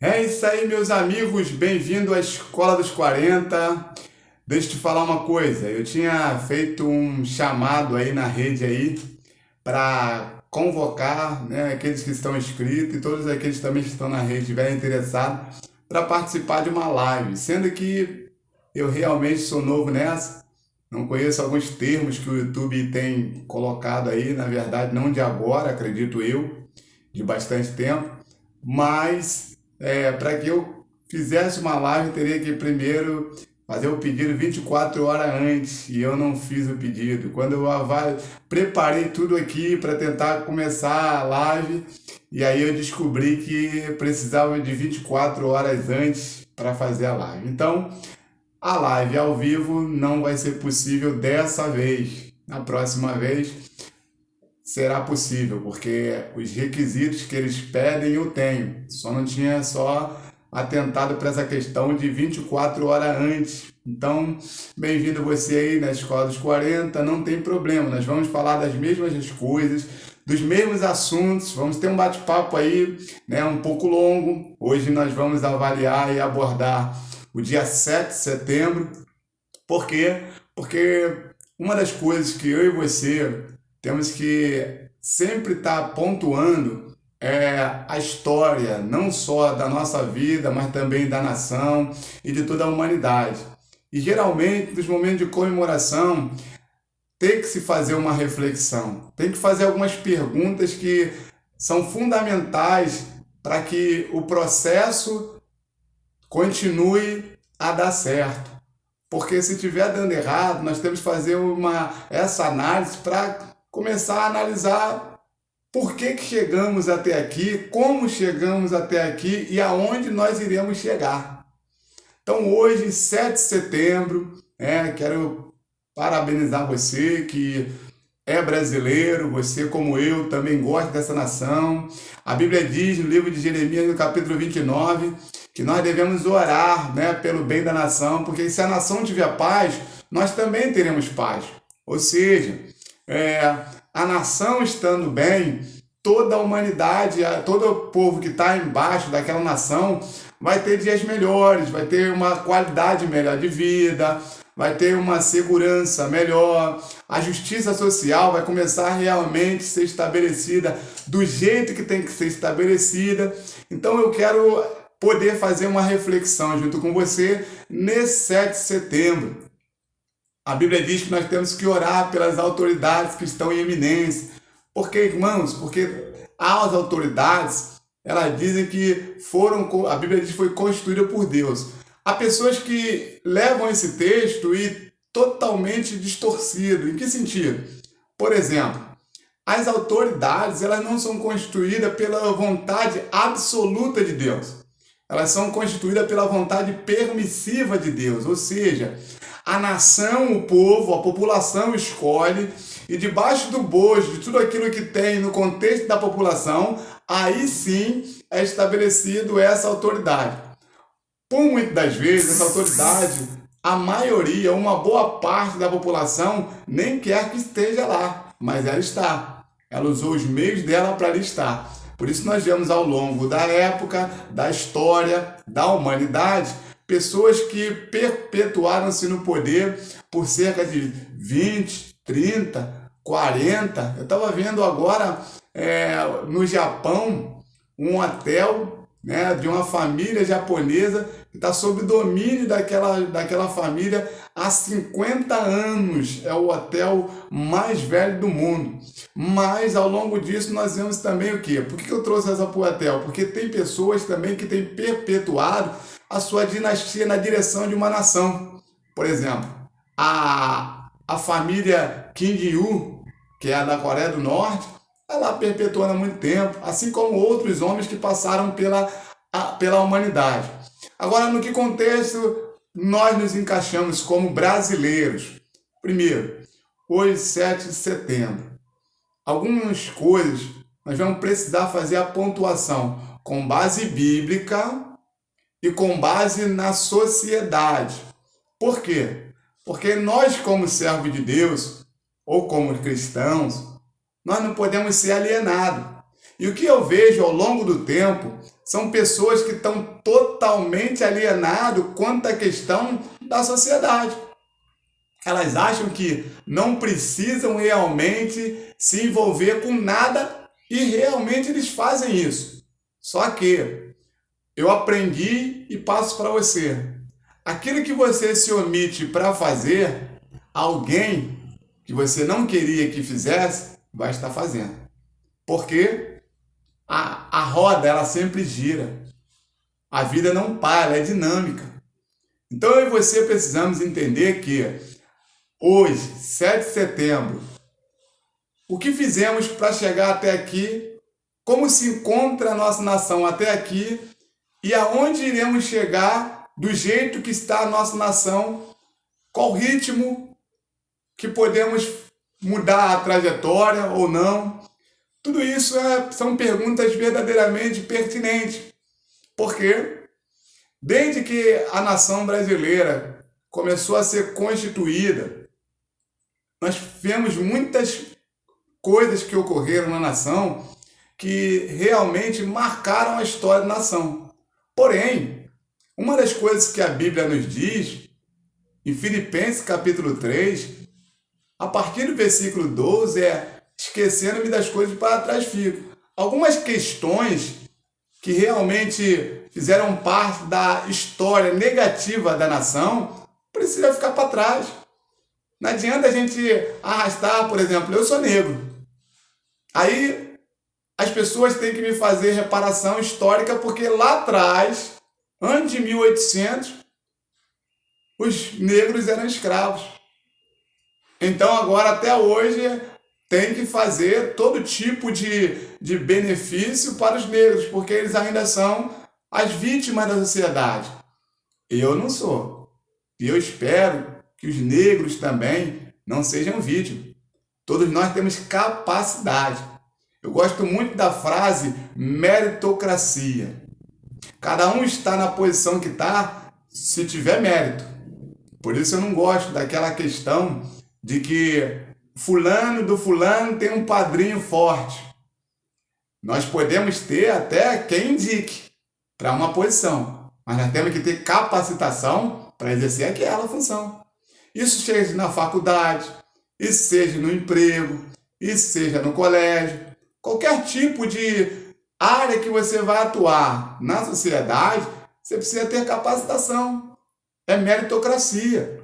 É isso aí, meus amigos, bem-vindo à Escola dos 40. Deixa eu te falar uma coisa, eu tinha feito um chamado aí na rede aí para convocar, né, aqueles que estão inscritos e todos aqueles também que estão na rede estiverem interessados para participar de uma live, sendo que eu realmente sou novo nessa, não conheço alguns termos que o YouTube tem colocado aí, na verdade não de agora, acredito eu, de bastante tempo, mas para que eu fizesse uma live, eu teria que primeiro fazer o pedido 24 horas antes e eu não fiz o pedido. Quando eu preparei tudo aqui para tentar começar a live, e aí eu descobri que precisava de 24 horas antes para fazer a live. Então, a live ao vivo não vai ser possível dessa vez. Na próxima vez será possível, porque os requisitos que eles pedem eu tenho. Só não tinha só atentado para essa questão de 24 horas antes. Então, bem-vindo você aí na Escola dos 40, não tem problema, nós vamos falar das mesmas coisas, dos mesmos assuntos, vamos ter um bate-papo aí, né, um pouco longo. Hoje nós vamos avaliar e abordar o dia 7 de setembro. Por quê? Porque uma das coisas que eu e você temos que sempre estar pontuando é a história, não só da nossa vida, mas também da nação e de toda a humanidade. E geralmente, nos momentos de comemoração, tem que se fazer uma reflexão, tem que fazer algumas perguntas que são fundamentais para que o processo continue a dar certo. Porque se estiver dando errado, nós temos que fazer essa análise para começar a analisar por que chegamos até aqui, como chegamos até aqui e aonde nós iremos chegar. Então hoje, 7 de setembro, quero parabenizar você que é brasileiro, você como eu também gosta dessa nação. A Bíblia diz no livro de Jeremias, no capítulo 29, que nós devemos orar, né, pelo bem da nação, porque se a nação tiver paz, nós também teremos paz. Ou seja, a nação estando bem, toda a humanidade, todo o povo que está embaixo daquela nação vai ter dias melhores, vai ter uma qualidade melhor de vida, vai ter uma segurança melhor, a justiça social vai começar a realmente ser estabelecida do jeito que tem que ser estabelecida. Então eu quero poder fazer uma reflexão junto com você nesse 7 de setembro. A Bíblia diz que nós temos que orar pelas autoridades que estão em eminência. Por que, irmãos? Porque as autoridades, elas dizem que a Bíblia diz que foi constituída por Deus. Há pessoas que levam esse texto e totalmente distorcido. Em que sentido? Por exemplo, as autoridades, elas não são constituídas pela vontade absoluta de Deus. Elas são constituídas pela vontade permissiva de Deus, ou seja, a nação, o povo, a população escolhe e debaixo do bojo de tudo aquilo que tem no contexto da população, aí sim é estabelecido essa autoridade. Por muitas das vezes, essa autoridade, a maioria, uma boa parte da população nem quer que esteja lá, mas ela está. Ela usou os meios dela para ali estar. Por isso nós vemos ao longo da época, da história, da humanidade, pessoas que perpetuaram-se no poder por cerca de 20, 30, 40. Eu estava vendo agora no Japão um hotel, né, de uma família japonesa que está sob domínio daquela família há 50 anos. É o hotel mais velho do mundo. Mas ao longo disso nós vemos também o quê? Por que eu trouxe essa para o hotel? Porque tem pessoas também que têm perpetuado a sua dinastia na direção de uma nação. Por exemplo, a família Kim Il-sung, que é da Coreia do Norte, ela perpetuou há muito tempo, assim como outros homens que passaram pela humanidade. Agora, no que contexto nós nos encaixamos como brasileiros? Primeiro, hoje, 7 de setembro. Algumas coisas nós vamos precisar fazer a pontuação com base bíblica e com base na sociedade. Por quê? Porque nós, como servos de Deus, ou como cristãos, nós não podemos ser alienados. E o que eu vejo ao longo do tempo são pessoas que estão totalmente alienadas quanto à questão da sociedade. Elas acham que não precisam realmente se envolver com nada e realmente eles fazem isso. Só que eu aprendi e passo para você. Aquilo que você se omite para fazer, alguém que você não queria que fizesse, vai estar fazendo. Porque a roda, ela sempre gira. A vida não para, ela é dinâmica. Então eu e você precisamos entender que hoje, 7 de setembro, o que fizemos para chegar até aqui, como se encontra a nossa nação até aqui e aonde iremos chegar do jeito que está a nossa nação, qual ritmo que podemos mudar a trajetória ou não. Tudo isso são perguntas verdadeiramente pertinentes, porque desde que a nação brasileira começou a ser constituída, nós vemos muitas coisas que ocorreram na nação que realmente marcaram a história da nação. Porém, uma das coisas que a Bíblia nos diz, em Filipenses capítulo 3, a partir do versículo 12, esquecendo-me das coisas para trás fico. Algumas questões que realmente fizeram parte da história negativa da nação precisam ficar para trás. Não adianta a gente arrastar, por exemplo, eu sou negro. Aí as pessoas têm que me fazer reparação histórica porque lá atrás, antes de 1800, os negros eram escravos. Então agora até hoje tem que fazer todo tipo de benefício para os negros, porque eles ainda são as vítimas da sociedade. Eu não sou. E eu espero que os negros também não sejam vítimas. Todos nós temos capacidade. Eu gosto muito da frase meritocracia. Cada um está na posição que está se tiver mérito. Por isso eu não gosto daquela questão de que fulano do fulano tem um padrinho forte. Nós podemos ter até quem indique para uma posição, mas nós temos que ter capacitação para exercer aquela função. Isso seja na faculdade, isso seja no emprego, isso seja no colégio, qualquer tipo de área que você vai atuar na sociedade, você precisa ter capacitação. É meritocracia.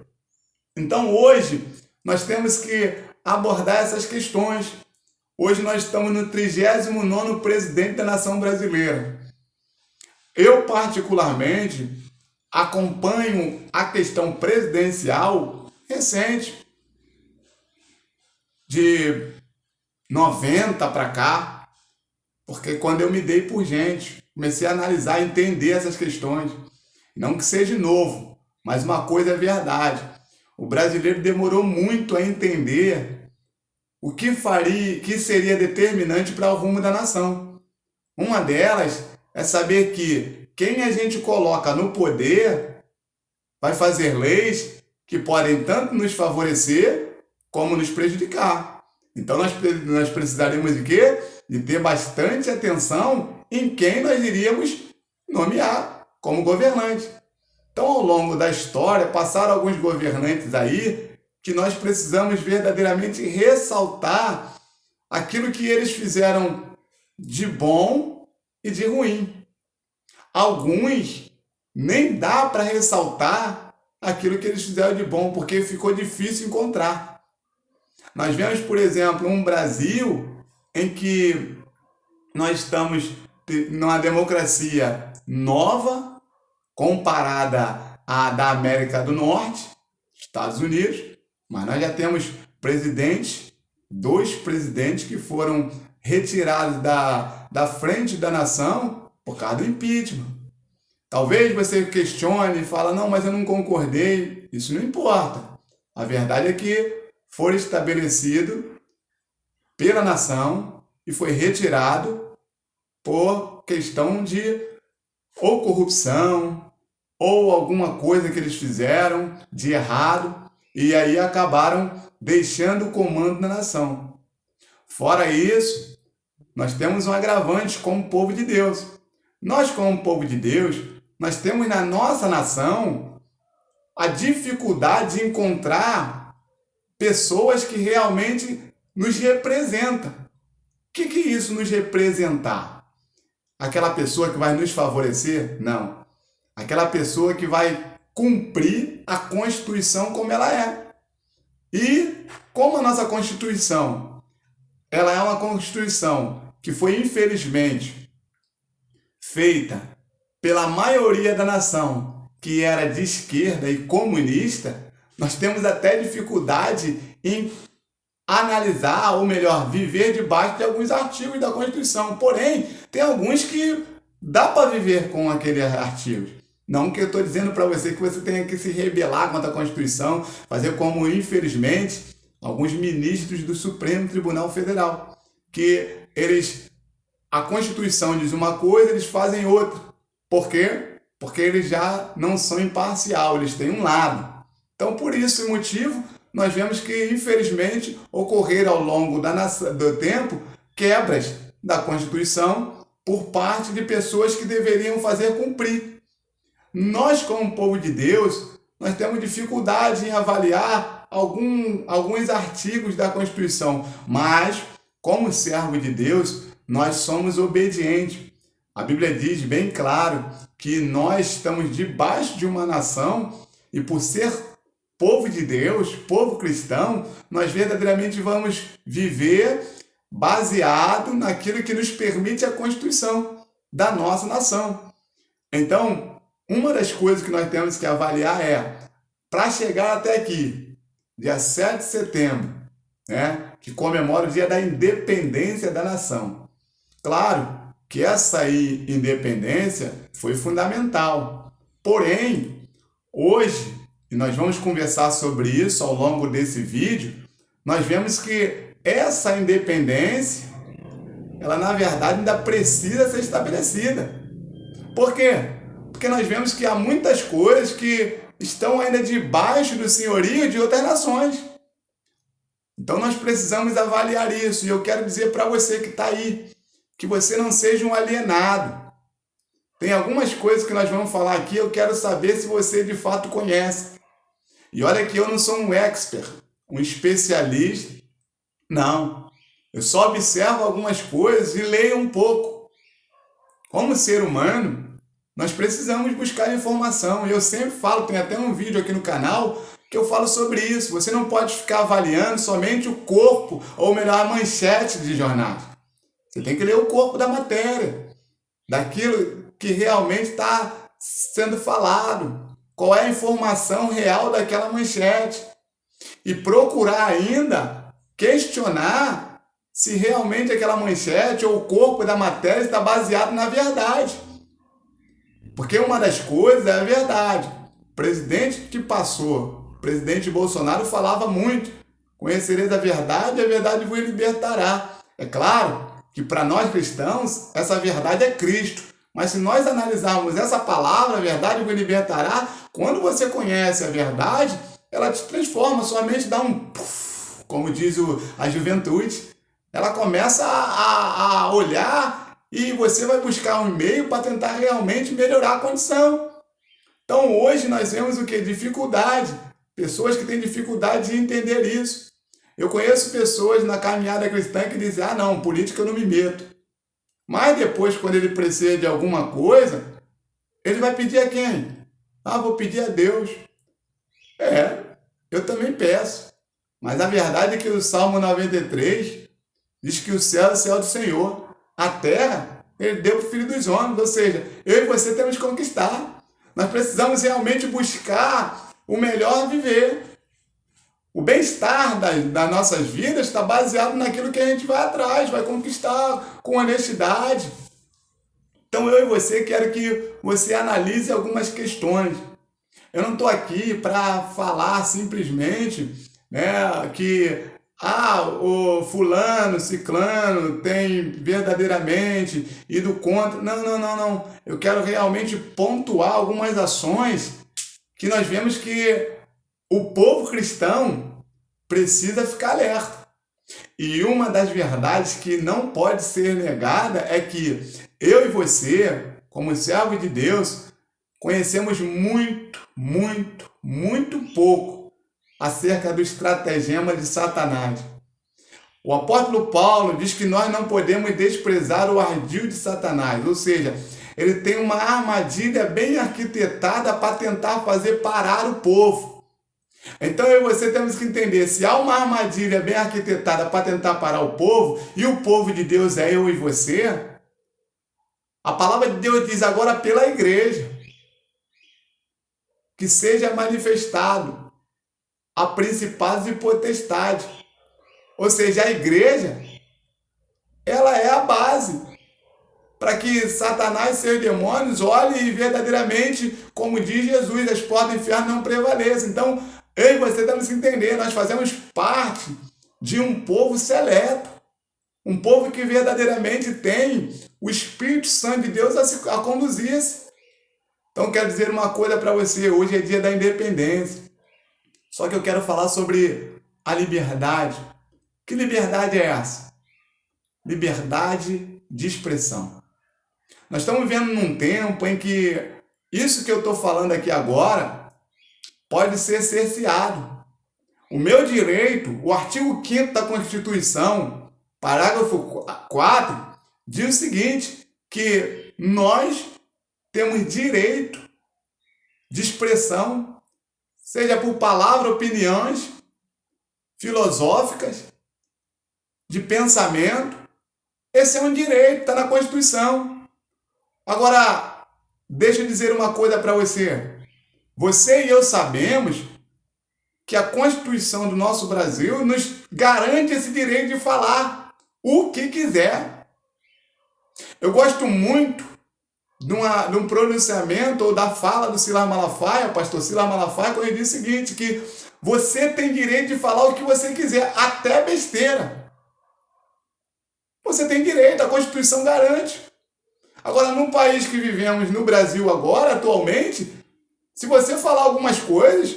Então hoje nós temos que abordar essas questões. Hoje nós estamos no 39º presidente da nação brasileira. Eu particularmente acompanho a questão presidencial recente, de 90 para cá, porque quando eu me dei por gente, comecei a analisar e entender essas questões. Não que seja novo, mas uma coisa é verdade. O brasileiro demorou muito a entender o que seria determinante para o rumo da nação. Uma delas é saber que quem a gente coloca no poder vai fazer leis que podem tanto nos favorecer como nos prejudicar. Então nós precisaremos de quê? De ter bastante atenção em quem nós iríamos nomear como governante. Então, ao longo da história, passaram alguns governantes aí que nós precisamos verdadeiramente ressaltar aquilo que eles fizeram de bom e de ruim. Alguns nem dá para ressaltar aquilo que eles fizeram de bom, porque ficou difícil encontrar. Nós vemos, por exemplo, um Brasil em que nós estamos numa democracia nova, comparada à da América do Norte, Estados Unidos, mas nós já temos dois presidentes que foram retirados da frente da nação por causa do impeachment. Talvez você questione e fale, não, mas eu não concordei. Isso não importa. A verdade é que foi estabelecido pela nação e foi retirado por questão de ou corrupção, ou alguma coisa que eles fizeram de errado, e aí acabaram deixando o comando da nação. Fora isso, nós temos um agravante como povo de Deus. Nós, como povo de Deus, nós temos na nossa nação a dificuldade de encontrar pessoas que realmente nos representam. O que é isso, nos representar? Aquela pessoa que vai nos favorecer? Não. Aquela pessoa que vai cumprir a Constituição como ela é. E como a nossa Constituição, ela é uma Constituição que foi, infelizmente, feita pela maioria da nação, que era de esquerda e comunista, nós temos até dificuldade em analisar, ou melhor, viver debaixo de alguns artigos da Constituição. Porém, tem alguns que dá para viver com aqueles artigos. Não que eu estou dizendo para você que você tenha que se rebelar contra a Constituição, fazer como, infelizmente, alguns ministros do Supremo Tribunal Federal, que a Constituição diz uma coisa, eles fazem outra. Por quê? Porque eles já não são imparciais, eles têm um lado. Então, por esse motivo, nós vemos que, infelizmente, ocorreram ao longo do tempo quebras da Constituição por parte de pessoas que deveriam fazer cumprir. Nós, como povo de Deus, nós temos dificuldade em avaliar alguns artigos da Constituição, mas, como servo de Deus, nós somos obedientes. A Bíblia diz bem claro que nós estamos debaixo de uma nação e, por ser povo de Deus, povo cristão, nós verdadeiramente vamos viver baseado naquilo que nos permite a Constituição da nossa nação. Então, uma das coisas que nós temos que avaliar é, para chegar até aqui, dia 7 de setembro, né, que comemora o dia da independência da nação. Claro que essa independência foi fundamental. Porém, hoje, e nós vamos conversar sobre isso ao longo desse vídeo, nós vemos que essa independência, ela na verdade ainda precisa ser estabelecida. Por quê? Porque nós vemos que há muitas coisas que estão ainda debaixo do senhorio de outras nações. Então nós precisamos avaliar isso. E eu quero dizer para você que está aí, que você não seja um alienado. Tem algumas coisas que nós vamos falar aqui, eu quero saber se você de fato conhece. E olha que eu não sou um expert, um especialista. Não. Eu só observo algumas coisas e leio um pouco. Como ser humano, nós precisamos buscar informação. E eu sempre falo, tem até um vídeo aqui no canal que eu falo sobre isso. Você não pode ficar avaliando somente o corpo, ou melhor, a manchete de jornais. Você tem que ler o corpo da matéria, daquilo que realmente está sendo falado. Qual é a informação real daquela manchete. E procurar ainda questionar se realmente aquela manchete ou o corpo da matéria está baseado na verdade. Porque uma das coisas é a verdade. O presidente que passou, o presidente Bolsonaro, falava muito: conhecereis a verdade e a verdade vos libertará. É claro que para nós cristãos, essa verdade é Cristo. Mas se nós analisarmos essa palavra, a verdade vos libertará, quando você conhece a verdade, ela te transforma, sua mente dá um puff, como diz a juventude. Ela começa a olhar e você vai buscar um meio para tentar realmente melhorar a condição. Então hoje nós vemos o que? Dificuldade. Pessoas que têm dificuldade de entender isso. Eu conheço pessoas na caminhada cristã que dizem: ah não, política eu não me meto. Mas depois, quando ele precisa de alguma coisa, ele vai pedir a quem? Ah, vou pedir a Deus. Eu também peço. Mas a verdade é que o Salmo 93 diz que o céu é o céu do Senhor. A terra, ele deu para o Filho dos Homens. Ou seja, eu e você temos que conquistar. Nós precisamos realmente buscar o melhor viver. O bem-estar das nossas vidas está baseado naquilo que a gente vai atrás, vai conquistar com honestidade. Então eu e você quero que você analise algumas questões. Eu não estou aqui para falar simplesmente, né, que o fulano, ciclano tem verdadeiramente ido contra. Não. Eu quero realmente pontuar algumas ações que nós vemos que o povo cristão precisa ficar alerta. E uma das verdades que não pode ser negada é que eu e você, como servo de Deus, conhecemos muito pouco acerca do estratagema de Satanás. O apóstolo Paulo diz que nós não podemos desprezar o ardil de Satanás, ou seja, ele tem uma armadilha bem arquitetada para tentar fazer parar o povo. Então eu e você temos que entender, se há uma armadilha bem arquitetada para tentar parar o povo, e o povo de Deus é eu e você, a palavra de Deus diz agora pela igreja, que seja manifestado a principados e potestades. Ou seja, a igreja, ela é a base para que Satanás e seus demônios olhem e verdadeiramente, como diz Jesus, as portas do inferno não prevaleçam. Então, eu e você temos que entender, nós fazemos parte de um povo seleto, um povo que verdadeiramente tem o Espírito Santo de Deus a conduzir-se. Então, quero dizer uma coisa para você, hoje é dia da independência, só que eu quero falar sobre a liberdade. Que liberdade é essa? Liberdade de expressão. Nós estamos vivendo num tempo em que isso que eu estou falando aqui agora pode ser cerceado. O meu direito, o artigo 5º da Constituição, parágrafo 4, diz o seguinte, que nós temos direito de expressão, seja por palavra, opiniões filosóficas, de pensamento. Esse é um direito, está na Constituição. Agora, deixa eu dizer uma coisa para você. Você e eu sabemos que a Constituição do nosso Brasil nos garante esse direito de falar o que quiser. Eu gosto muito de um pronunciamento ou da fala do Silas Malafaia, pastor Silas Malafaia, quando ele diz o seguinte, que você tem direito de falar o que você quiser, até besteira. Você tem direito, a Constituição garante. Agora, no país que vivemos, no Brasil agora, atualmente, se você falar algumas coisas,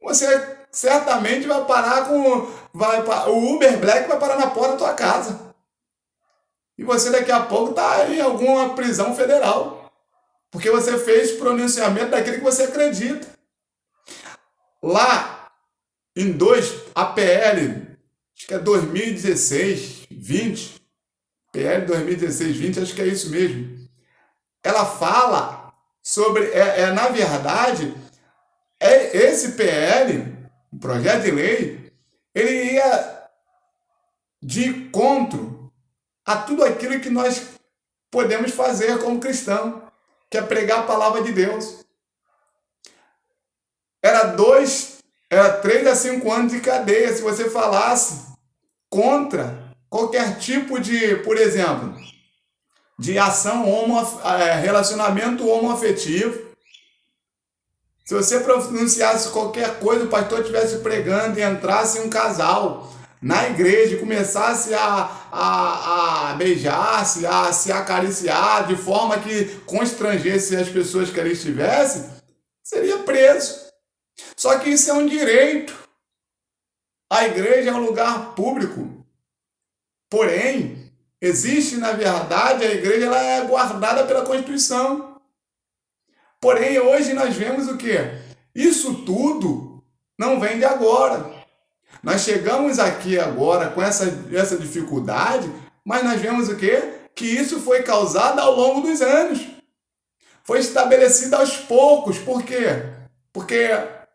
você certamente vai parar o Uber Black vai parar na porta da tua casa. E você daqui a pouco está em alguma prisão federal. Porque você fez pronunciamento daquilo que você acredita. Lá, a PL, acho que é 2016-20, PL 2016-20, acho que é isso mesmo. Ela fala sobre, na verdade, esse PL, o projeto de lei, ele ia de encontro a tudo aquilo que nós podemos fazer como cristão, que é pregar a palavra de Deus. Era 3 a 5 anos de cadeia se você falasse contra qualquer tipo de, por exemplo, de ação relacionamento homoafetivo. Se você pronunciasse qualquer coisa, o pastor estivesse pregando e entrasse um casal na igreja e começasse a beijar-se, a se acariciar de forma que constrangesse as pessoas que ali estivessem, seria preso. Só que isso é um direito. A igreja é um lugar público. Porém, existe, na verdade, a igreja ela é guardada pela Constituição. Porém, hoje nós vemos o quê? Isso tudo não vem de agora. Nós chegamos aqui agora com essa dificuldade, mas nós vemos o quê? Que isso foi causado ao longo dos anos. Foi estabelecido aos poucos. Por quê? Porque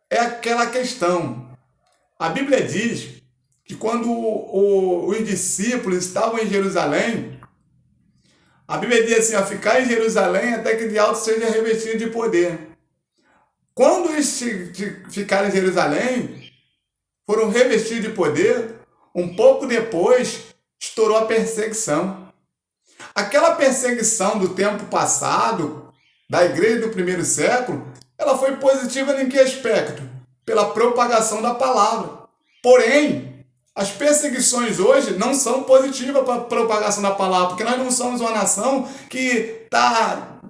é aquela questão. A Bíblia diz que quando os discípulos estavam em Jerusalém, a Bíblia diz assim, ficar em Jerusalém até que de alto seja revestido de poder. Quando eles ficaram em Jerusalém, foram revestidos de poder, um pouco depois estourou a perseguição. Aquela perseguição do tempo passado, da igreja do primeiro século, ela foi positiva em que aspecto? Pela propagação da palavra. Porém, as perseguições hoje não são positivas para a propagação da palavra, porque nós não somos uma nação que está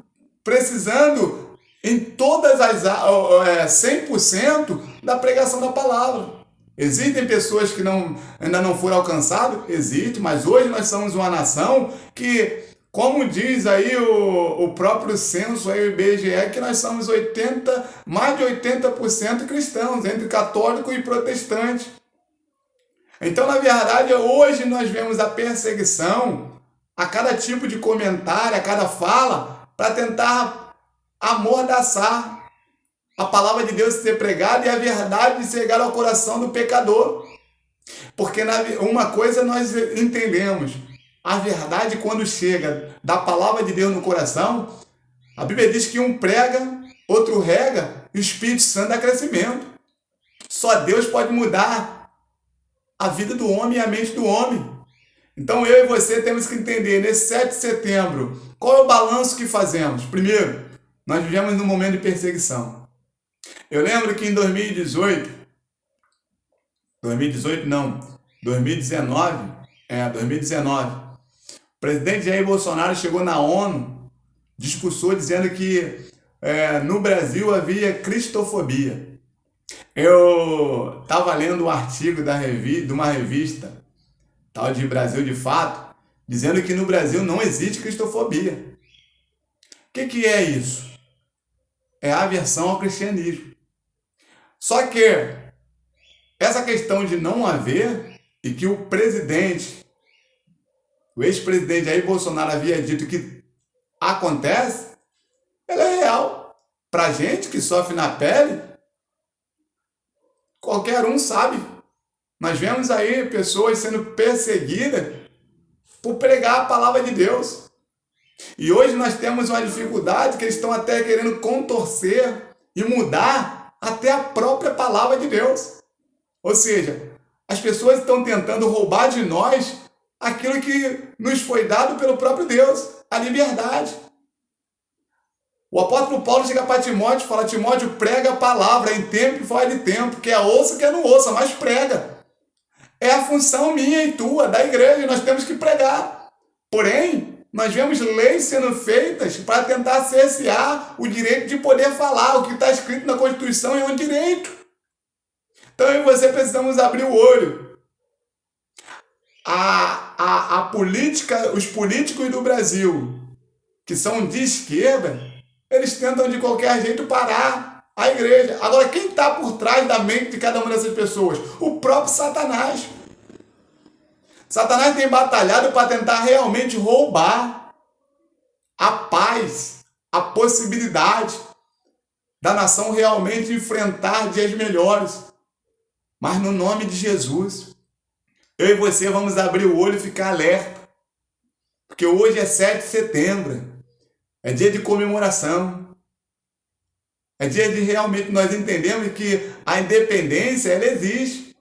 precisando em todas as 100% da pregação da palavra. Existem pessoas que ainda não foram alcançadas? Existe, mas hoje nós somos uma nação que, como diz aí o próprio censo, aí o IBGE, que nós somos mais de 80% cristãos, entre católico e protestante. Então, na verdade, hoje nós vemos a perseguição a cada tipo de comentário, a cada fala, para tentar amordaçar a palavra de Deus ser pregada e a verdade chegar ao coração do pecador. Porque uma coisa nós entendemos, a verdade quando chega da palavra de Deus no coração, a Bíblia diz que um prega, outro rega, e o Espírito Santo dá crescimento. Só Deus pode mudar a vida do homem e a mente do homem. Então eu e você temos que entender, nesse 7 de setembro, qual é o balanço que fazemos? Primeiro, nós vivemos num momento de perseguição. Eu lembro que em 2019, o presidente Jair Bolsonaro chegou na ONU, discursou dizendo que no Brasil havia cristofobia. Eu estava lendo um artigo de uma revista, tal de Brasil de Fato, dizendo que no Brasil não existe cristofobia. O que é isso? É a aversão ao cristianismo. Só que essa questão de não haver, e que o ex-presidente Jair Bolsonaro havia dito que acontece, ela é real. Para gente que sofre na pele, qualquer um sabe. Nós vemos aí pessoas sendo perseguidas por pregar a palavra de Deus. E hoje nós temos uma dificuldade que eles estão até querendo contorcer e mudar até a própria palavra de Deus. Ou seja, as pessoas estão tentando roubar de nós aquilo que nos foi dado pelo próprio Deus, a liberdade. O apóstolo Paulo chega para Timóteo e fala: Timóteo, prega a palavra em tempo e fora de tempo, quer ouça, quer não ouça, mas prega. É a função minha e tua, da igreja, nós temos que pregar. Porém, nós vemos leis sendo feitas para tentar cercear o direito de poder falar. O que está escrito na Constituição é um direito. Então eu e você precisamos abrir o olho. A política, os políticos do Brasil, que são de esquerda, eles tentam de qualquer jeito parar a igreja. Agora, quem está por trás da mente de cada uma dessas pessoas? O próprio Satanás. Satanás tem batalhado para tentar realmente roubar a paz, a possibilidade da nação realmente enfrentar dias melhores. Mas no nome de Jesus, eu e você vamos abrir o olho e ficar alerta. Porque hoje é 7 de setembro, é dia de comemoração. É dia de realmente nós entendemos que a independência, ela existe.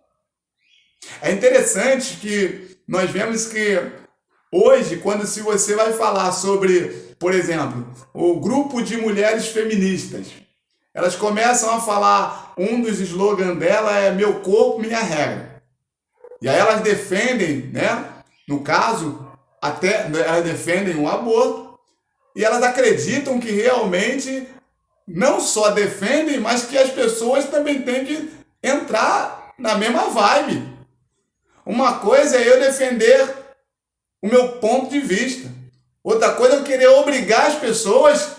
É interessante que nós vemos que hoje, se você vai falar sobre, por exemplo, o grupo de mulheres feministas, elas começam a falar, um dos slogans dela é meu corpo, minha regra. E aí elas defendem, né? No caso, até elas defendem o aborto, e elas acreditam que realmente não só defendem, mas que as pessoas também têm que entrar na mesma vibe. Uma coisa é eu defender o meu ponto de vista. Outra coisa é eu querer obrigar as pessoas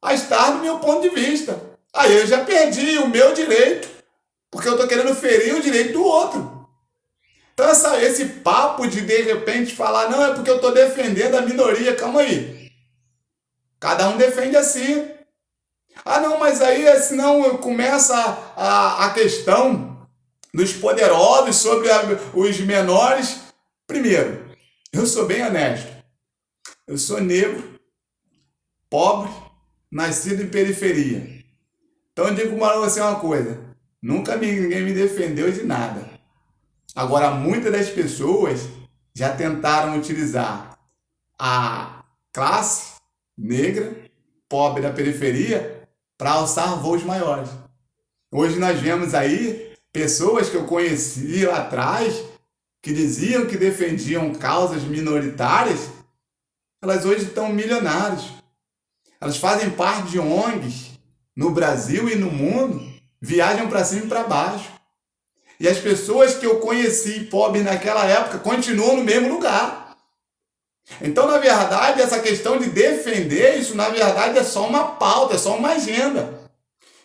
a estar no meu ponto de vista. Aí eu já perdi o meu direito, porque eu estou querendo ferir o direito do outro. Então esse papo de repente falar, não, é porque eu estou defendendo a minoria, calma aí. Cada um defende a si. Ah não, mas aí senão começa a questão dos poderosos sobre os menores. Primeiro, eu sou bem honesto. Eu sou negro, pobre, nascido em periferia. Então eu digo para você uma coisa. Nunca ninguém me defendeu de nada. Agora, muitas das pessoas já tentaram utilizar a classe negra, pobre da periferia, para alçar voos maiores. Hoje nós vemos aí pessoas que eu conheci lá atrás, que diziam que defendiam causas minoritárias, elas hoje estão milionárias. Elas fazem parte de ONGs no Brasil e no mundo, viajam para cima e para baixo. E as pessoas que eu conheci pobres naquela época continuam no mesmo lugar. Então, na verdade, essa questão de defender isso, na verdade, é só uma pauta, é só uma agenda.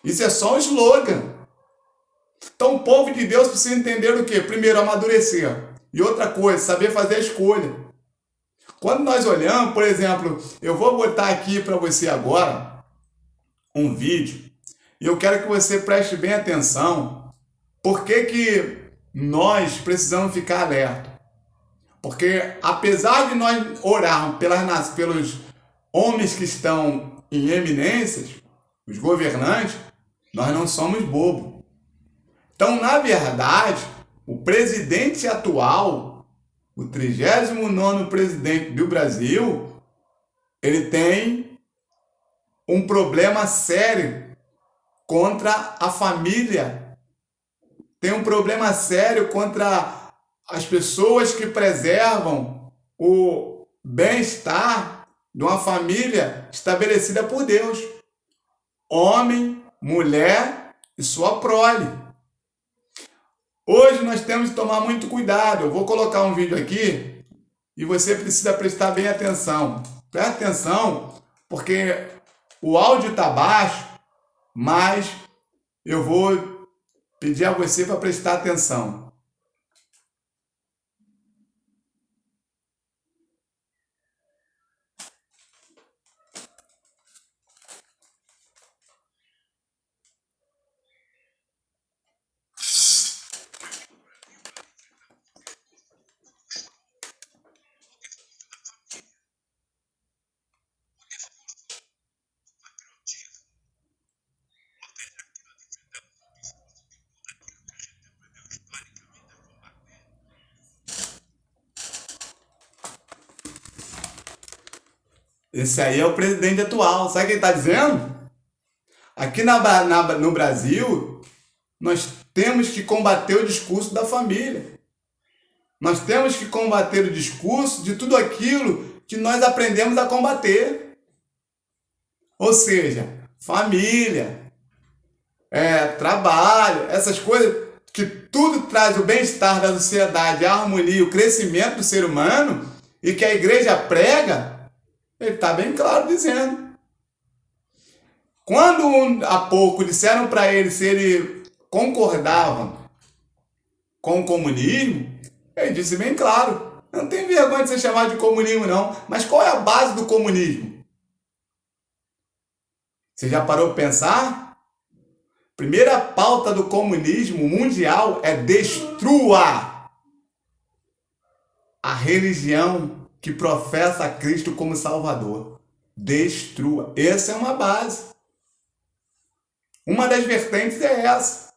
Isso é só um slogan. Então, o povo de Deus precisa entender o quê? Primeiro, amadurecer. E outra coisa, saber fazer a escolha. Quando nós olhamos, por exemplo, eu vou botar aqui para você agora um vídeo e eu quero que você preste bem atenção. Por que nós precisamos ficar alerta? Porque apesar de nós orarmos pelos homens que estão em eminências, os governantes, nós não somos bobos. Então, na verdade, o presidente atual, o 39º presidente do Brasil, ele tem um problema sério contra a família. Tem um problema sério contra as pessoas que preservam o bem-estar de uma família estabelecida por Deus. Homem, mulher e sua prole. Hoje nós temos que tomar muito cuidado. Eu vou colocar um vídeo aqui e você precisa prestar bem atenção. Presta atenção, porque o áudio está baixo, mas eu vou pedir a você para prestar atenção. Esse aí é o presidente atual. Sabe o que ele está dizendo? Aqui no Brasil, nós temos que combater o discurso da família. Nós temos que combater o discurso de tudo aquilo que nós aprendemos a combater. Ou seja, família, trabalho, essas coisas que tudo traz o bem-estar da sociedade, a harmonia, o crescimento do ser humano e que a igreja prega. Ele está bem claro dizendo. Quando há pouco disseram para ele se ele concordava com o comunismo, ele disse bem claro, não tem vergonha de ser chamado de comunismo não, mas qual é a base do comunismo? Você já parou para pensar? Primeira pauta do comunismo mundial é destrua a religião que professa a Cristo como Salvador. Destrua. Essa é uma base. Uma das vertentes é essa.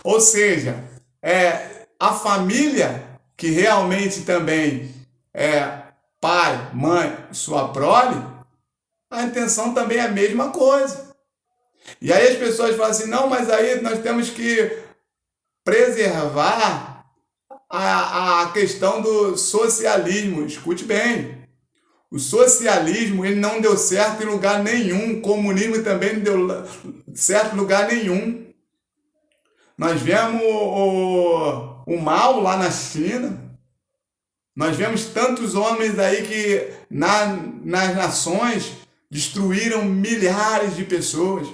Ou seja, a família que realmente também é pai, mãe, sua prole, a intenção também é a mesma coisa. E aí as pessoas falam assim, não, mas aí nós temos que preservar a questão do socialismo. Escute bem, o socialismo ele não deu certo em lugar nenhum, o comunismo também não deu certo em lugar nenhum. Nós vemos o mal lá na China, nós vemos tantos homens aí que nas nações destruíram milhares de pessoas.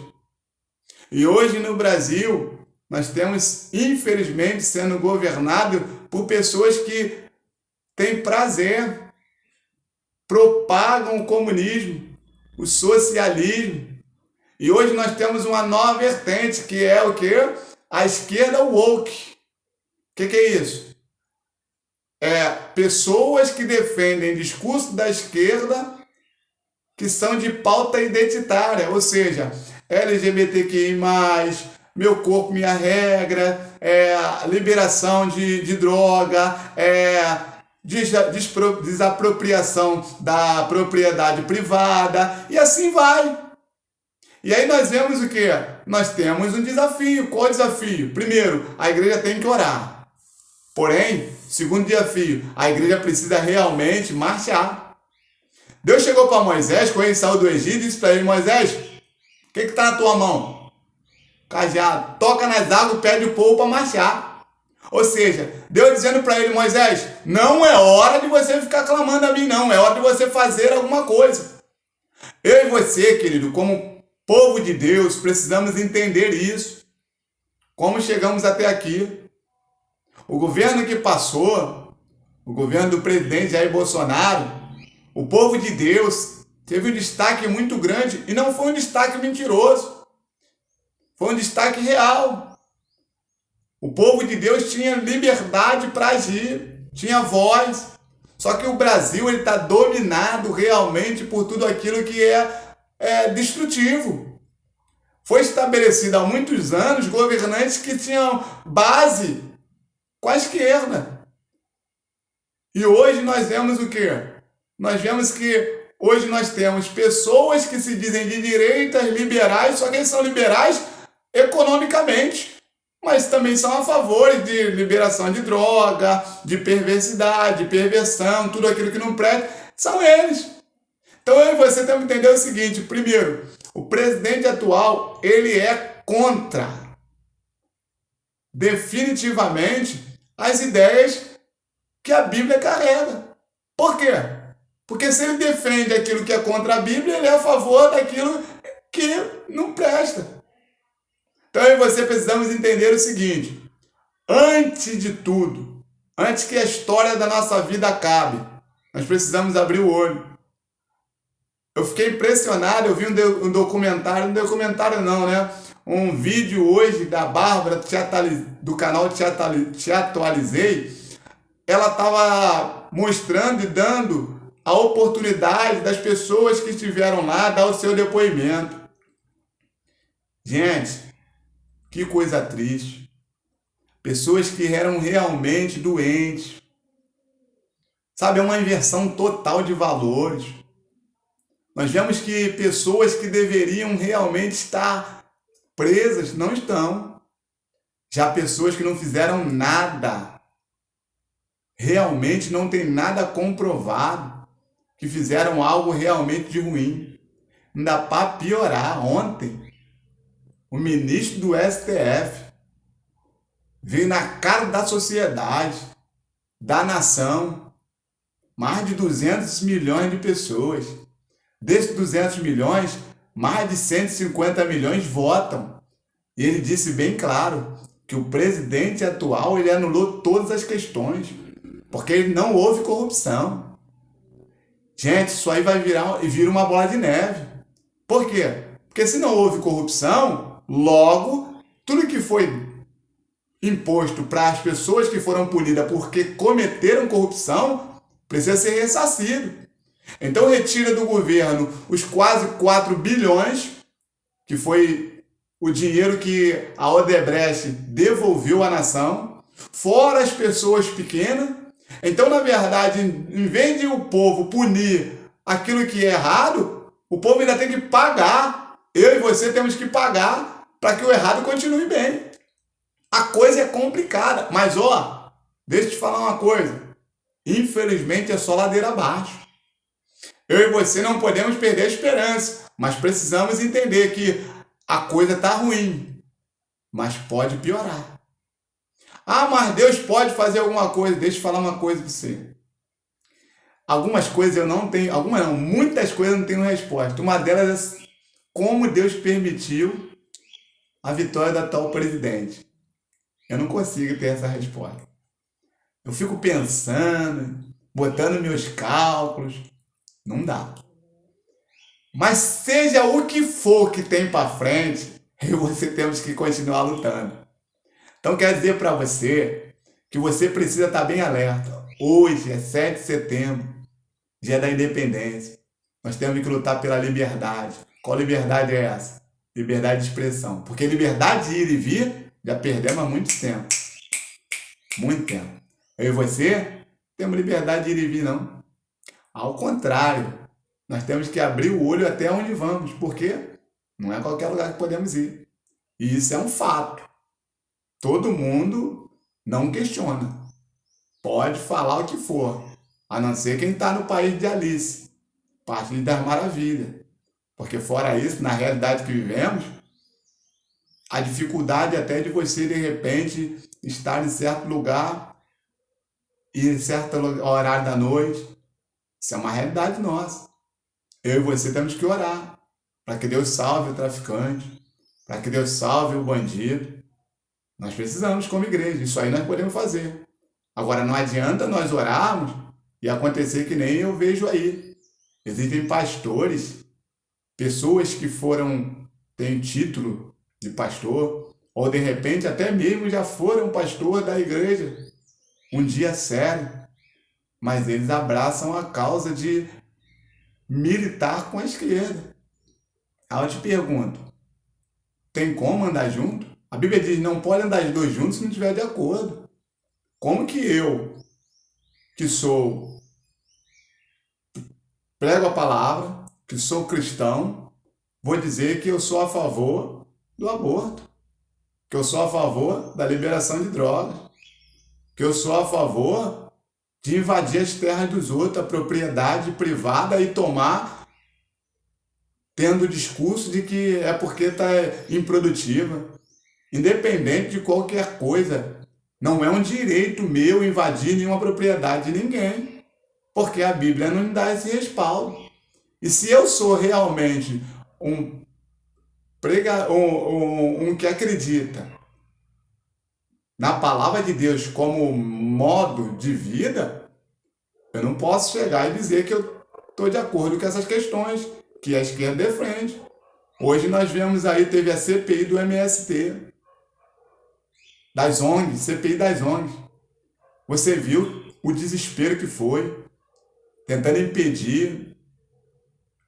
E hoje no Brasil, nós temos, infelizmente, sendo governado por pessoas que têm prazer, propagam o comunismo, o socialismo. E hoje nós temos uma nova vertente, que é o quê? A esquerda woke. O que é isso? Pessoas que defendem discurso da esquerda que são de pauta identitária, ou seja, LGBTQI+, meu corpo, minha regra, liberação de droga, desapropriação da propriedade privada, e assim vai. E aí nós vemos o quê? Nós temos um desafio. Qual é o desafio? Primeiro, a igreja tem que orar. Porém, segundo desafio, a igreja precisa realmente marchar. Deus chegou para Moisés, quando ele saiu do Egito, e disse para ele, Moisés, o que está na tua mão? cajado, toca nas águas, pede o povo para marchar. Ou seja, Deus dizendo para ele: Moisés, não é hora de você ficar clamando a mim, não. É hora de você fazer alguma coisa. Eu e você, querido, como povo de Deus, precisamos entender isso. Como chegamos até aqui. O governo que passou, o governo do presidente Jair Bolsonaro, o povo de Deus teve um destaque muito grande, e não foi um destaque mentiroso. Foi um destaque real. O povo de Deus tinha liberdade para agir, tinha voz. Só que o Brasil está dominado realmente por tudo aquilo que é destrutivo. Foi estabelecido há muitos anos governantes que tinham base com a esquerda. E hoje nós vemos o quê? Nós vemos que hoje nós temos pessoas que se dizem de direitas, liberais, só que eles são liberais economicamente, mas também são a favor de liberação de droga, de perversidade, de perversão, tudo aquilo que não presta, são eles. Então eu e você temos que entender o seguinte: primeiro, o presidente atual, ele é contra, definitivamente, as ideias que a Bíblia carrega. Por quê? Porque se ele defende aquilo que é contra a Bíblia, ele é a favor daquilo que não presta. Então eu e você precisamos entender o seguinte: antes de tudo, antes que a história da nossa vida acabe, nós precisamos abrir o olho. Eu fiquei impressionado, eu vi um documentário não, né? Um vídeo hoje da Bárbara, do canal Te Atualizei. Ela estava mostrando e dando a oportunidade das pessoas que estiveram lá dar o seu depoimento. Gente, que coisa triste. Pessoas que eram realmente doentes. Sabe, é uma inversão total de valores. Nós vemos que pessoas que deveriam realmente estar presas não estão. Já pessoas que não fizeram nada, realmente não tem nada comprovado, que fizeram algo realmente de ruim. Ainda para piorar, ontem, o ministro do STF veio na cara da sociedade, da nação, mais de 200 milhões de pessoas. Desses 200 milhões, mais de 150 milhões votam. E ele disse bem claro que o presidente atual ele anulou todas as questões, porque ele não houve corrupção. Gente, isso aí vira uma bola de neve. Por quê? Porque se não houve corrupção, logo, tudo que foi imposto para as pessoas que foram punidas porque cometeram corrupção, precisa ser ressarcido. Então retira do governo os quase 4 bilhões, que foi o dinheiro que a Odebrecht devolveu à nação, fora as pessoas pequenas. Então, na verdade, em vez de o povo punir aquilo que é errado, o povo ainda tem que pagar. Eu e você temos que pagar para que o errado continue bem. A coisa é complicada, mas deixa eu te falar uma coisa. Infelizmente é só ladeira abaixo. Eu e você não podemos perder a esperança, mas precisamos entender que a coisa está ruim, mas pode piorar. Mas Deus pode fazer alguma coisa. Deixa eu falar uma coisa para você. Algumas coisas eu não tenho, muitas coisas eu não tenho resposta. Uma delas é como Deus permitiu a vitória da tal presidente. Eu não consigo ter essa resposta. Eu fico pensando, botando meus cálculos. Não dá. Mas seja o que for que tem para frente, eu e você temos que continuar lutando. Então quer dizer para você que você precisa estar bem alerta. Hoje é 7 de setembro, dia da independência. Nós temos que lutar pela liberdade. Qual liberdade é essa? Liberdade de expressão. Porque liberdade de ir e vir, já perdemos há muito tempo. Muito tempo. Eu e você temos liberdade de ir e vir, não. Ao contrário, nós temos que abrir o olho até onde vamos. Por quê? Não é qualquer lugar que podemos ir. E isso é um fato. Todo mundo não questiona. Pode falar o que for, a não ser quem está no país de Alice, País das Maravilhas. Porque fora isso, na realidade que vivemos, A dificuldade até de você, de repente, estar em certo lugar e em certo horário da noite. Isso é uma realidade nossa. Eu e você temos que orar para que Deus salve o traficante, para que Deus salve o bandido. Nós precisamos como igreja, isso aí nós podemos fazer. Agora, não adianta nós orarmos e acontecer que nem eu vejo aí. Existem pastores, pessoas que têm título de pastor, ou de repente até mesmo já foram pastor da igreja, um dia sério, mas eles abraçam a causa de militar com a esquerda. Aí eu te pergunto, tem como andar junto? A Bíblia diz, não pode andar os dois juntos se não estiver de acordo. Como que eu, que prego a palavra, que sou cristão, vou dizer que eu sou a favor do aborto, que eu sou a favor da liberação de drogas, que eu sou a favor de invadir as terras dos outros, a propriedade privada e tomar, tendo o discurso de que é porque está improdutiva. Independente de qualquer coisa, não é um direito meu invadir nenhuma propriedade de ninguém, porque a Bíblia não me dá esse respaldo. E se eu sou realmente um que acredita na palavra de Deus como modo de vida, eu não posso chegar e dizer que eu estou de acordo com essas questões que a esquerda defende. Hoje nós vemos aí, teve a CPI do MST, das ONGs, CPI das ONGs. Você viu o desespero que foi, tentando impedir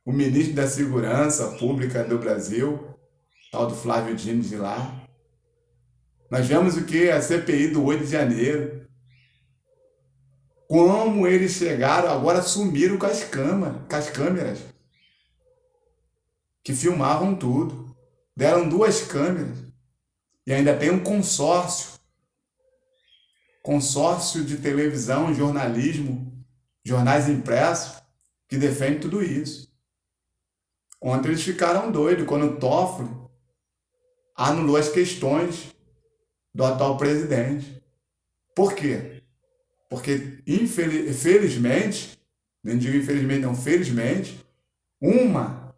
o ministro da Segurança Pública do Brasil, tal do Flávio Dino de lá. Nós vemos o que? A CPI do 8 de janeiro. Como eles chegaram, agora sumiram com as câmeras que filmavam tudo. Deram 2 câmeras. E ainda tem um consórcio de televisão, jornalismo, jornais impressos, que defende tudo isso. Ontem eles ficaram doidos quando o Toffoli anulou as questões do atual presidente. Por quê? Porque, infelizmente, nem digo infelizmente, não, felizmente, uma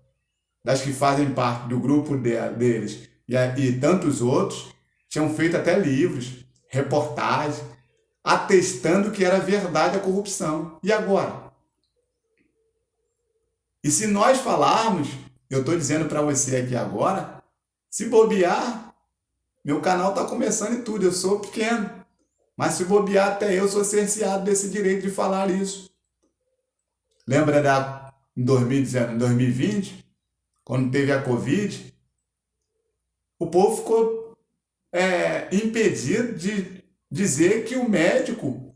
das que fazem parte do grupo deles e tantos outros tinham feito até livros, reportagens, atestando que era verdade a corrupção. E agora? E se nós falarmos, eu estou dizendo para você aqui agora, se bobear, meu canal está começando e tudo, eu sou pequeno, mas se bobear até eu sou cerceado desse direito de falar isso. Lembra em 2020, quando teve a Covid, o povo ficou impedido de dizer que o médico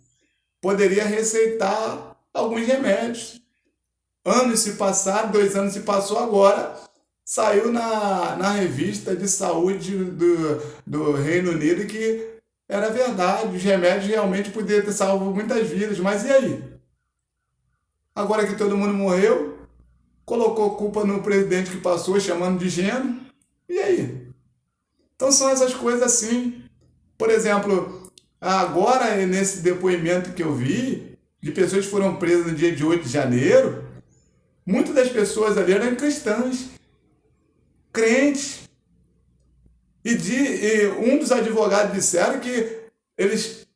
poderia receitar alguns remédios. Anos se passaram, 2 anos se passou, agora saiu na revista de saúde do Reino Unido que era verdade, os remédios realmente poderiam ter salvo muitas vidas, mas e aí? Agora que todo mundo morreu, colocou culpa no presidente que passou, chamando de gênio, e aí? Então são essas coisas assim. Por exemplo, agora nesse depoimento que eu vi, de pessoas que foram presas no dia de 8 de janeiro, muitas das pessoas ali eram cristãs, crentes. E um dos advogados disseram que eles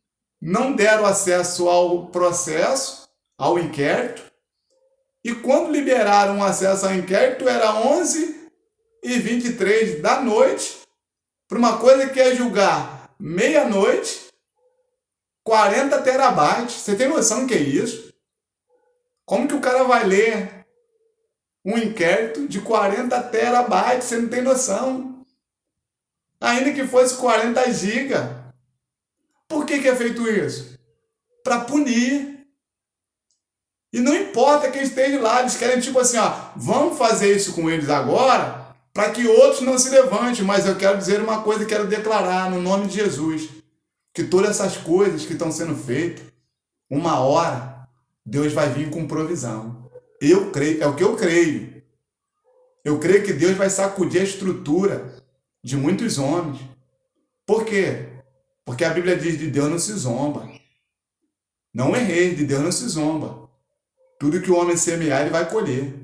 não deram acesso ao processo, ao inquérito, e quando liberaram o acesso ao inquérito era 11h23 da noite, para uma coisa que é julgar meia-noite, 40 terabytes. Você tem noção do que é isso? Como que o cara vai ler um inquérito de 40 terabytes? Você não tem noção. Ainda que fosse 40 gigas. Por que é feito isso? Para punir. E não importa quem esteja lá, eles querem tipo assim, vamos fazer isso com eles agora, para que outros não se levantem. Mas eu quero dizer uma coisa, quero declarar no nome de Jesus, que todas essas coisas que estão sendo feitas, uma hora, Deus vai vir com provisão. Eu creio, é o que eu creio. Eu creio que Deus vai sacudir a estrutura de muitos homens. Por quê? Porque a Bíblia diz: de Deus não se zomba. Não errei, de Deus não se zomba. Tudo que o homem semear, ele vai colher.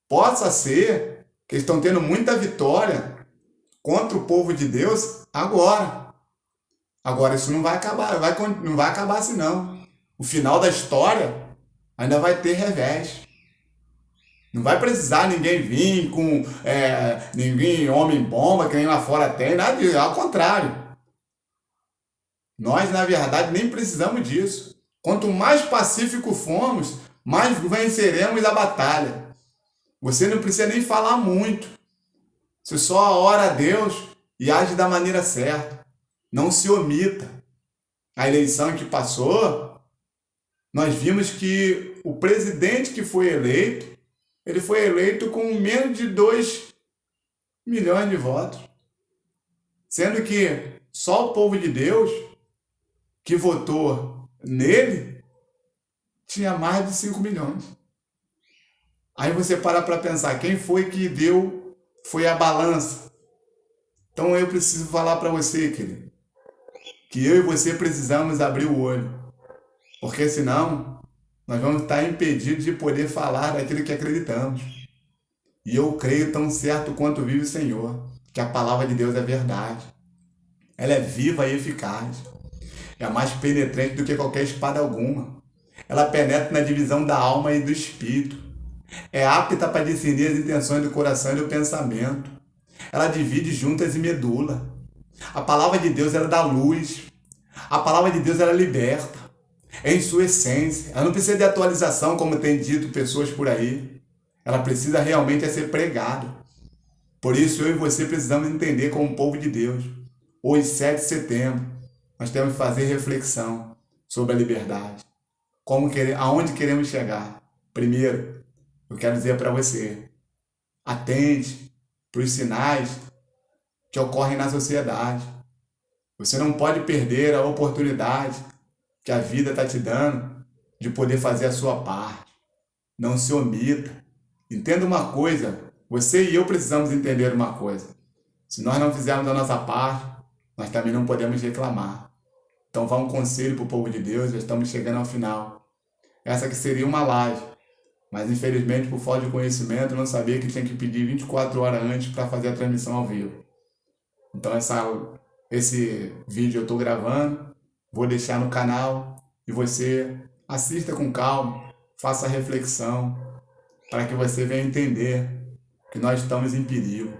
Possa ser que eles estão tendo muita vitória contra o povo de Deus agora. Agora isso não vai acabar, não vai acabar assim não. O final da história ainda vai ter revés. Não vai precisar ninguém vir com ninguém homem-bomba, que nem lá fora tem, nada disso. Ao contrário. Nós, na verdade, nem precisamos disso. Quanto mais pacífico formos, mais venceremos a batalha. Você não precisa nem falar muito. Você só ora a Deus e age da maneira certa. Não se omita. A eleição que passou, nós vimos que o presidente que foi eleito, ele foi eleito com menos de 2 milhões de votos. Sendo que só o povo de Deus que votou nele tinha mais de 5 milhões. Aí você para pensar, quem foi que deu, foi a balança. Então eu preciso falar para você, querido, que eu e você precisamos abrir o olho, porque senão nós vamos estar impedidos de poder falar daquilo que acreditamos. E eu creio tão certo quanto vive o Senhor, que a palavra de Deus é verdade. Ela é viva e eficaz. É mais penetrante do que qualquer espada alguma. Ela penetra na divisão da alma e do espírito. É apta para discernir as intenções do coração e do pensamento. Ela divide juntas e medula. A palavra de Deus, ela dá luz. A palavra de Deus, ela liberta. É em sua essência. Ela não precisa de atualização, como tem dito pessoas por aí. Ela precisa realmente ser pregada. Por isso, eu e você precisamos entender como povo de Deus. Hoje, 7 de setembro, nós temos que fazer reflexão sobre a liberdade. Aonde queremos chegar? Primeiro, eu quero dizer para você, atente para os sinais que ocorrem na sociedade. Você não pode perder a oportunidade que a vida está te dando de poder fazer a sua parte. Não se omita. Entenda uma coisa, você e eu precisamos entender uma coisa. Se nós não fizermos a nossa parte, nós também não podemos reclamar. Então vá um conselho para o povo de Deus, já estamos chegando ao final. Essa que seria uma live, mas infelizmente por falta de conhecimento eu não sabia que tinha que pedir 24 horas antes para fazer a transmissão ao vivo. Então esse vídeo eu estou gravando, vou deixar no canal e você assista com calma, faça a reflexão, para que você venha entender que nós estamos em perigo.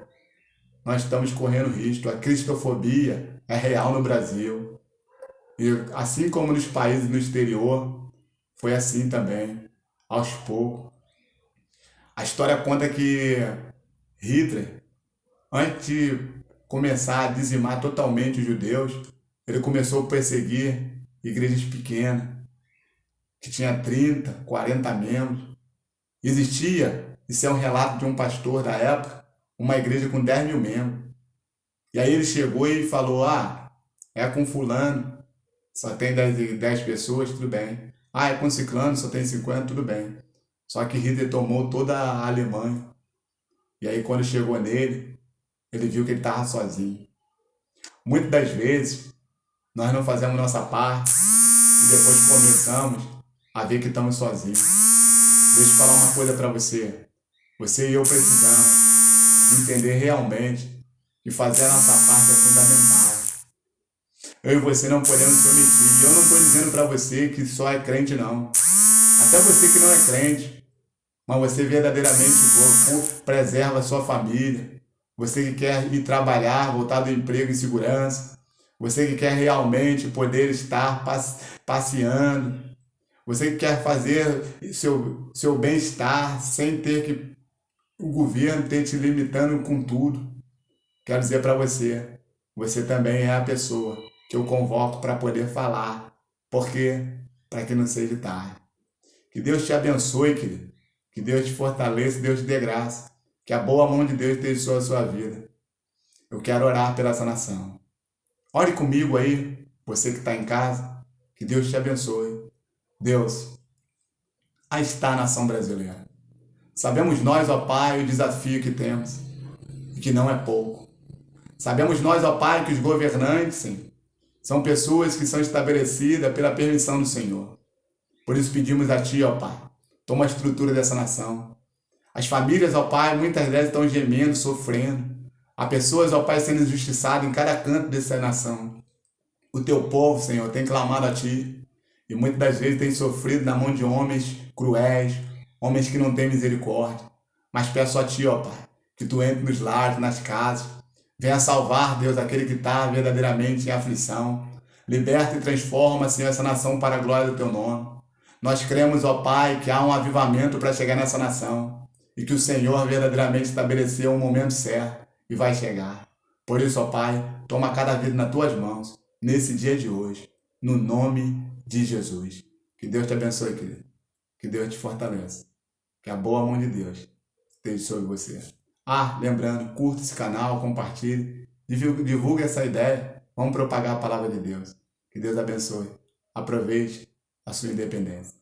Nós estamos correndo risco. A cristofobia é real no Brasil. E assim como nos países no exterior, foi assim também, aos poucos. A história conta que Hitler, antes de começar a dizimar totalmente os judeus, ele começou a perseguir igrejas pequenas, que tinha 30, 40 membros. Existia, isso é um relato de um pastor da época, uma igreja com 10 mil membros. E aí ele chegou e falou, é com fulano, só tem 10 pessoas, tudo bem. É com ciclano, só tem 50, tudo bem. Só que Hitler tomou toda a Alemanha. E aí quando chegou nele, ele viu que ele estava sozinho. Muitas das vezes, nós não fazemos nossa parte e depois começamos a ver que estamos sozinhos. Deixa eu falar uma coisa para você. Você e eu precisamos entender realmente que fazer a nossa parte é fundamental. Eu e você não podemos se omitir. E eu não estou dizendo para você que só é crente, não. Até você que não é crente, mas você verdadeiramente preserva a sua família. Você que quer ir trabalhar, voltar do emprego em segurança. Você que quer realmente poder estar passeando. Você que quer fazer seu bem-estar sem ter que o governo ter te limitando com tudo. Quero dizer para você, você também é a pessoa que eu convoco para poder falar. Por quê? Para que não seja tarde. Que Deus te abençoe, querido. Que Deus te fortaleça, Deus te dê graça. Que a boa mão de Deus esteja sobre a sua vida. Eu quero orar pela essa nação. Ore comigo aí, você que está em casa. Que Deus te abençoe. Deus, aí está a nação brasileira. Sabemos nós, ó Pai, o desafio que temos. E que não é pouco. Sabemos nós, ó Pai, que os governantes, Senhor, são pessoas que são estabelecidas pela permissão do Senhor. Por isso pedimos a Ti, ó Pai, toma a estrutura dessa nação. As famílias, ó Pai, muitas delas estão gemendo, sofrendo. Há pessoas, ó Pai, sendo injustiçadas em cada canto dessa nação. O Teu povo, Senhor, tem clamado a Ti e muitas das vezes tem sofrido na mão de homens cruéis, homens que não têm misericórdia. Mas peço a Ti, ó Pai, que Tu entre nos lares, nas casas. Venha salvar, Deus, aquele que está verdadeiramente em aflição. Liberta e transforma, Senhor, essa nação para a glória do Teu nome. Nós cremos, ó Pai, que há um avivamento para chegar nessa nação e que o Senhor verdadeiramente estabeleceu um momento certo e vai chegar. Por isso, ó Pai, toma cada vida nas Tuas mãos nesse dia de hoje, no nome de Jesus. Que Deus te abençoe, querido. Que Deus te fortaleça. Que a boa mão de Deus esteja sobre você. Lembrando, curta esse canal, compartilhe, divulgue essa ideia. Vamos propagar a palavra de Deus. Que Deus abençoe. Aproveite a sua independência.